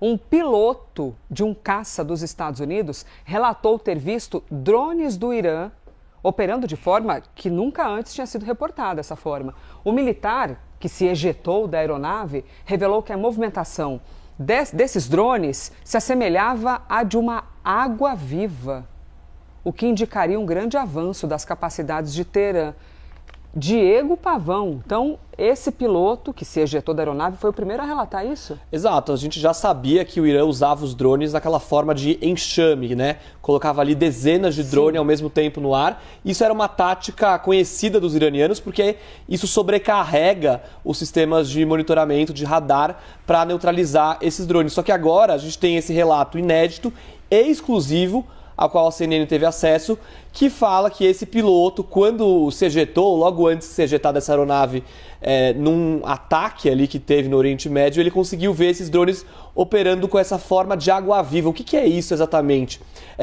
Um piloto de um caça dos Estados Unidos relatou ter visto drones do Irã operando de forma que nunca antes tinha sido reportada dessa forma. O militar que se ejetou da aeronave revelou que a movimentação desses drones se assemelhava à de uma água-viva, o que indicaria um grande avanço das capacidades de Teherã. Diego Pavão, então esse piloto que se ejetou da aeronave foi o primeiro a relatar isso? Exato, a gente já sabia que o Irã usava os drones naquela forma de enxame, né? Colocava ali dezenas de drones ao mesmo tempo no ar. Isso era uma tática conhecida dos iranianos porque isso sobrecarrega os sistemas de monitoramento de radar para neutralizar esses drones. Só que agora a gente tem esse relato inédito e exclusivo ao qual a CNN teve acesso, que fala que esse piloto, quando se ejetou, logo antes de se ejetar dessa aeronave, num ataque ali que teve no Oriente Médio, ele conseguiu ver esses drones operando com essa forma de água-viva. O que é isso exatamente?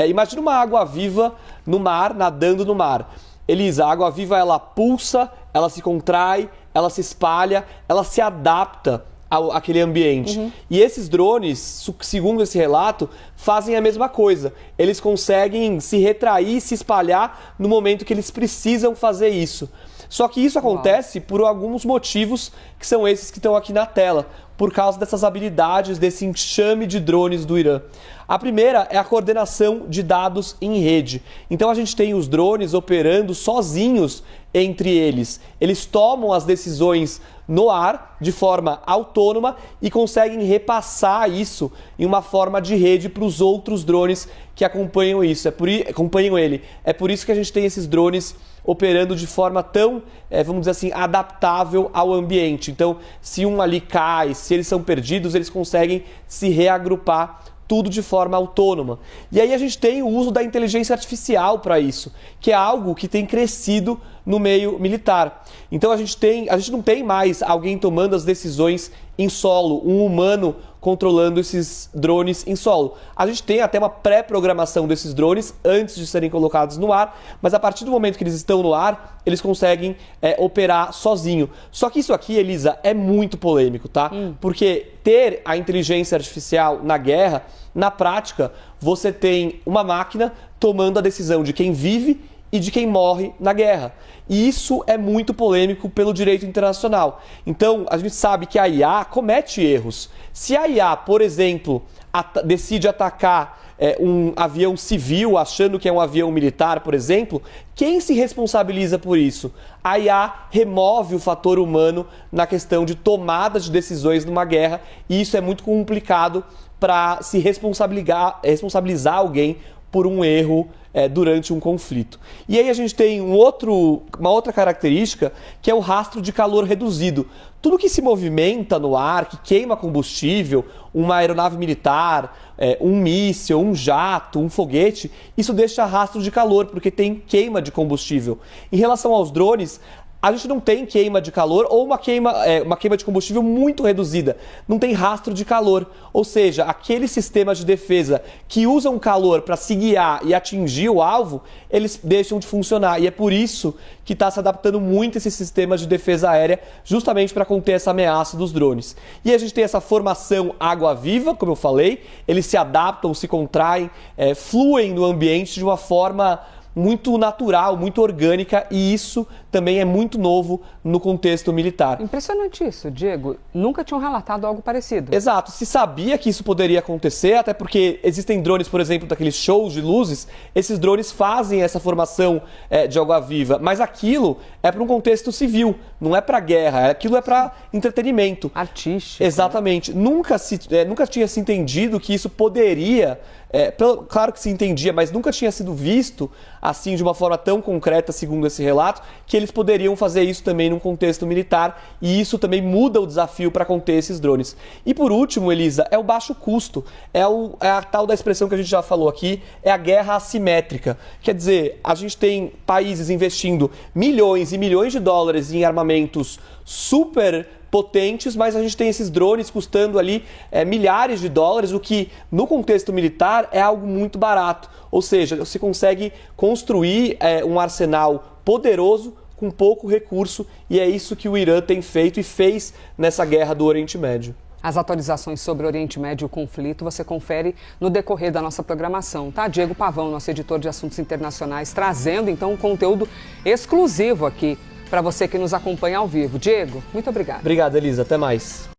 Imagina uma água-viva no mar, nadando no mar. Elisa, a água-viva ela pulsa, ela se contrai, ela se espalha, ela se adapta aquele ambiente. E esses drones, segundo esse relato, fazem a mesma coisa. Eles conseguem se retrair, se espalhar no momento que eles precisam fazer isso. Só que isso acontece por alguns motivos que são esses que estão aqui na tela, por causa dessas habilidades, desse enxame de drones do Irã. A primeira é a coordenação de dados em rede. Então a gente tem os drones operando sozinhos entre eles. Eles tomam as decisões no ar de forma autônoma e conseguem repassar isso em uma forma de rede para os outros drones que acompanham ele. É por isso que a gente tem esses drones operando de forma tão, vamos dizer assim, adaptável ao ambiente. Então, se um ali cai, se eles são perdidos, eles conseguem se reagrupar, tudo de forma autônoma. E aí a gente tem o uso da inteligência artificial para isso, que é algo que tem crescido no meio militar. Então a gente não tem mais alguém tomando as decisões em solo, um humano controlando esses drones em solo. A gente tem até uma pré-programação desses drones antes de serem colocados no ar, mas a partir do momento que eles estão no ar, eles conseguem operar sozinho. Só que isso aqui, Elisa, é muito polêmico, tá? Porque ter a inteligência artificial na guerra, na prática, você tem uma máquina tomando a decisão de quem vive e de quem morre na guerra. E isso é muito polêmico pelo direito internacional. Então, a gente sabe que a IA comete erros. Se a IA, por exemplo, decide atacar um avião civil, achando que é um avião militar, por exemplo, quem se responsabiliza por isso? A IA remove o fator humano na questão de tomada de decisões numa guerra, e isso é muito complicado para se responsabilizar alguém por um erro durante um conflito. E aí a gente tem uma outra característica, que é o rastro de calor reduzido. Tudo que se movimenta no ar, que queima combustível, uma aeronave militar, um míssil, um jato, um foguete, isso deixa rastro de calor, porque tem queima de combustível. Em relação aos drones, a gente não tem queima de calor ou uma queima de combustível muito reduzida. Não tem rastro de calor. Ou seja, aqueles sistemas de defesa que usam calor para se guiar e atingir o alvo, eles deixam de funcionar. E é por isso que está se adaptando muito esses sistemas de defesa aérea, justamente para conter essa ameaça dos drones. E a gente tem essa formação água-viva, como eu falei, eles se adaptam, se contraem, fluem no ambiente de uma forma muito natural, muito orgânica, e isso também é muito novo no contexto militar. Impressionante isso, Diego. Nunca tinham relatado algo parecido. Exato. Se sabia que isso poderia acontecer, até porque existem drones, por exemplo, daqueles shows de luzes, esses drones fazem essa formação de água-viva, mas aquilo é para um contexto civil, não é para guerra, aquilo é para entretenimento. Artístico. Exatamente. Né? Nunca tinha se entendido que isso poderia, claro que se entendia, mas nunca tinha sido visto assim de uma forma tão concreta, segundo esse relato, que eles poderiam fazer isso também num contexto militar, e isso também muda o desafio para conter esses drones. E por último, Elisa, é o baixo custo, é a tal da expressão que a gente já falou aqui, é a guerra assimétrica. Quer dizer, a gente tem países investindo milhões e milhões de dólares em armamentos super potentes, mas a gente tem esses drones custando ali milhares de dólares, o que no contexto militar é algo muito barato. Ou seja, você consegue construir um arsenal poderoso com pouco recurso, e é isso que o Irã tem feito e fez nessa guerra do Oriente Médio. As atualizações sobre o Oriente Médio e o conflito você confere no decorrer da nossa programação, tá? Diego Pavão, nosso editor de assuntos internacionais, trazendo então um conteúdo exclusivo aqui para você que nos acompanha ao vivo. Diego, muito obrigada. Obrigado, Elisa. Até mais.